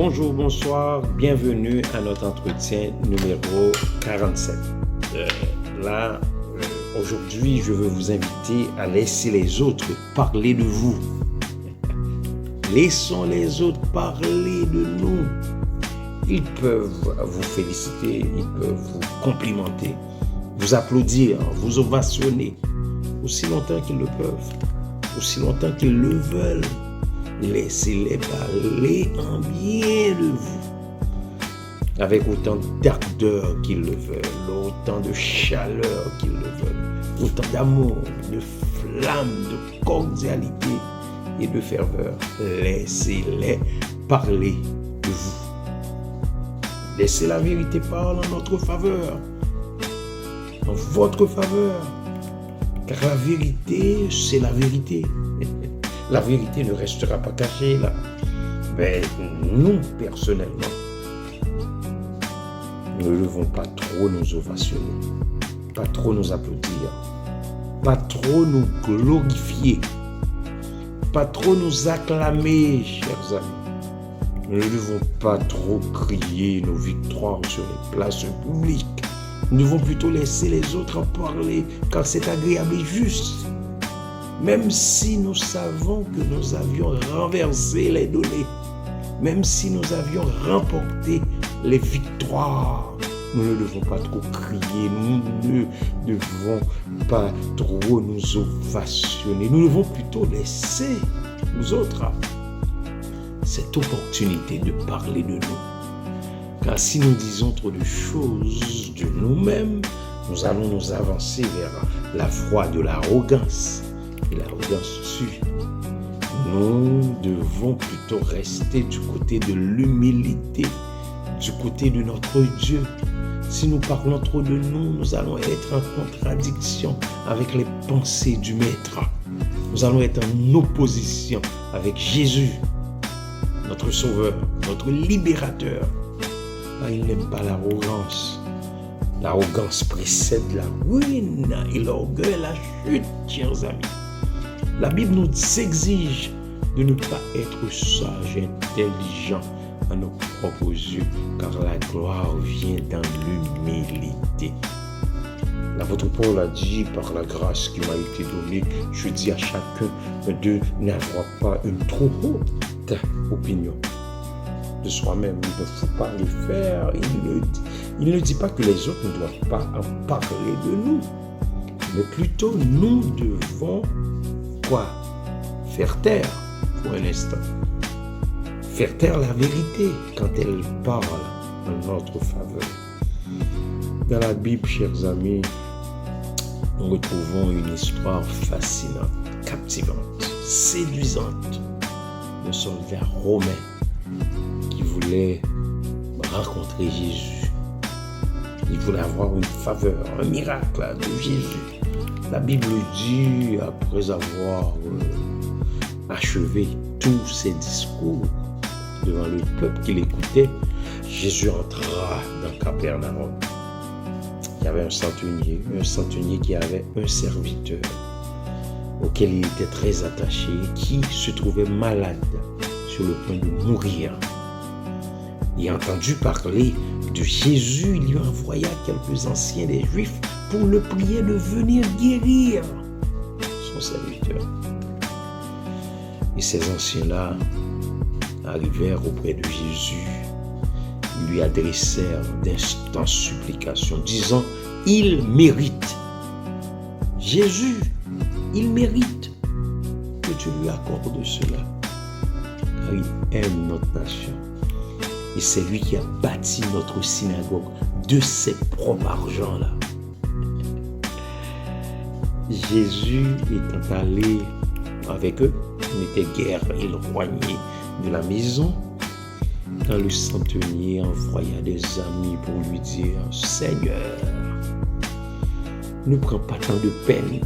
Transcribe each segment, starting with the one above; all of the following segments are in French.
Bonjour, bonsoir, bienvenue à notre entretien numéro 47. Aujourd'hui, je veux vous inviter à laisser les autres parler de vous. Laissons les autres parler de nous. Ils peuvent vous féliciter, ils peuvent vous complimenter, vous applaudir, vous ovationner, aussi longtemps qu'ils le peuvent, aussi longtemps qu'ils le veulent. Laissez-les parler en bien de vous, avec autant d'ardeur qu'ils le veulent, autant de chaleur qu'ils le veulent, autant d'amour, de flamme, de cordialité et de ferveur. Laissez-les parler de vous. Laissez la vérité parler en notre faveur, en votre faveur, car la vérité, c'est la vérité. La vérité ne restera pas cachée là. Mais nous, personnellement, nous ne devons pas trop nous ovationner, pas trop nous applaudir, pas trop nous glorifier, pas trop nous acclamer, chers amis. Nous ne devons pas trop crier nos victoires sur les places publiques. Nous devons plutôt laisser les autres en parler quand c'est agréable et juste. Même si nous savons que nous avions renversé les données, même si nous avions remporté les victoires, nous ne devons pas trop crier, nous ne devons pas trop nous ovationner. Nous devons plutôt laisser, nous autres, cette opportunité de parler de nous. Car si nous disons trop de choses de nous-mêmes, nous allons nous avancer vers la voie de l'arrogance. Et l'arrogance tue. Nous devons plutôt rester du côté de l'humilité, du côté de notre Dieu. Si nous parlons trop de nous, nous allons être en contradiction avec les pensées du Maître. Nous allons être en opposition avec Jésus, notre Sauveur, notre Libérateur. Il n'aime pas l'arrogance. L'arrogance précède la ruine et l'orgueil la chute, chers amis. La Bible nous exige de ne pas être sage et intelligent à nos propres yeux, car la gloire vient dans l'humilité. L'apôtre Paul a dit, par la grâce qui m'a été donnée, je dis à chacun de n'avoir pas une trop haute opinion de soi-même. Il ne faut pas le faire. Il ne dit pas que les autres ne doivent pas en parler de nous, mais plutôt nous devons faire taire pour un instant. Faire taire la vérité quand elle parle en notre faveur. Dans la Bible, chers amis, nous retrouvons une histoire fascinante, captivante, séduisante d'un soldat romain qui voulait rencontrer Jésus. Il voulait avoir une faveur, un miracle de Jésus. La Bible dit, après avoir achevé tous ses discours devant le peuple qui l'écoutait, Jésus entra dans Capernaum. Il y avait un centenier qui avait un serviteur auquel il était très attaché, qui se trouvait malade sur le point de mourir. Il a entendu parler de Jésus, il lui envoya quelques anciens des Juifs pour le prier de venir guérir son serviteur. Et ces anciens-là arrivèrent auprès de Jésus. Ils lui adressèrent d'instantes supplications, disant, « Il mérite. Jésus, il mérite que tu lui accordes cela, car il aime notre nation. Et c'est lui qui a bâti notre synagogue de ses propres argent là. » Jésus étant allé avec eux, il n'était guère éloigné de la maison, quand le centenier envoya des amis pour lui dire, « Seigneur, ne prends pas tant de peine,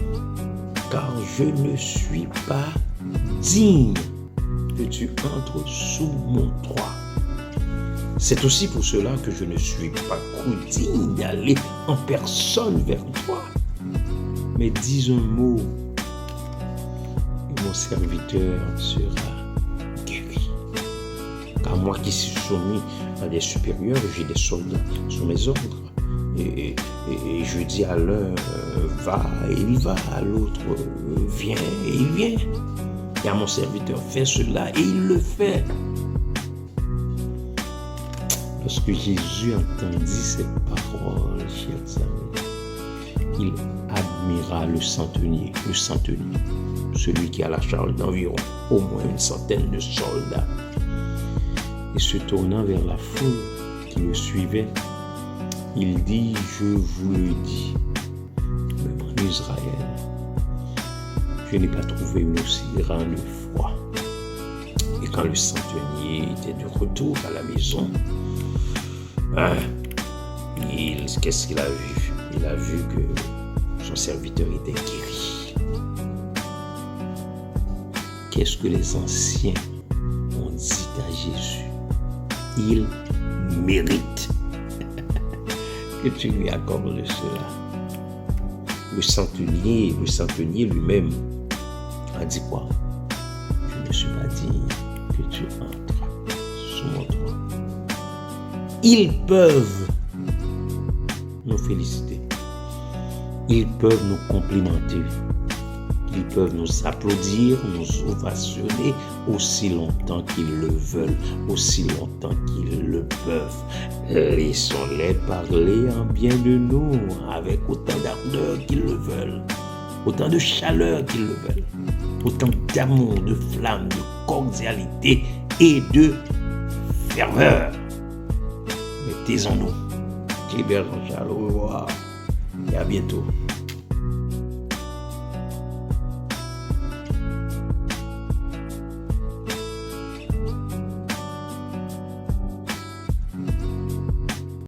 car je ne suis pas digne que tu entres sous mon toit. C'est aussi pour cela que je ne suis pas digne d'aller en personne vers toi. Mais dis un mot et mon serviteur sera guéri. Car moi qui suis soumis à des supérieurs, j'ai des soldats sous mes ordres. Et je dis à l'un, va, et il va, à l'autre, viens, et il vient. Et à mon serviteur, fais cela, et il le fait. Lorsque Jésus entendit ces paroles, chers amis, il admira le centenier, celui qui a la charge d'environ au moins une centaine de soldats. Et se tournant vers la foule qui le suivait, il dit, je vous le dis, même en Israël, je n'ai pas trouvé une aussi grande foi. Et quand le centenier était de retour à la maison, qu'est-ce qu'il a vu? Il a vu que son serviteur était guéri. Qu'est-ce que les anciens ont dit à Jésus? Il mérite que tu lui accordes cela. Le centenier lui-même a dit quoi? Je ne suis pas digne que tu entres sous mon toit. Ils peuvent nous féliciter. Ils peuvent nous complimenter. Ils peuvent nous applaudir, nous ovationner aussi longtemps qu'ils le veulent, aussi longtemps qu'ils le peuvent. Laissons-les parler en bien de nous, avec autant d'ardeur qu'ils le veulent, autant de chaleur qu'ils le veulent, autant d'amour, de flamme, de cordialité et de ferveur. Mais taisons-nous. Clébert Jean-Charles, au revoir et à bientôt.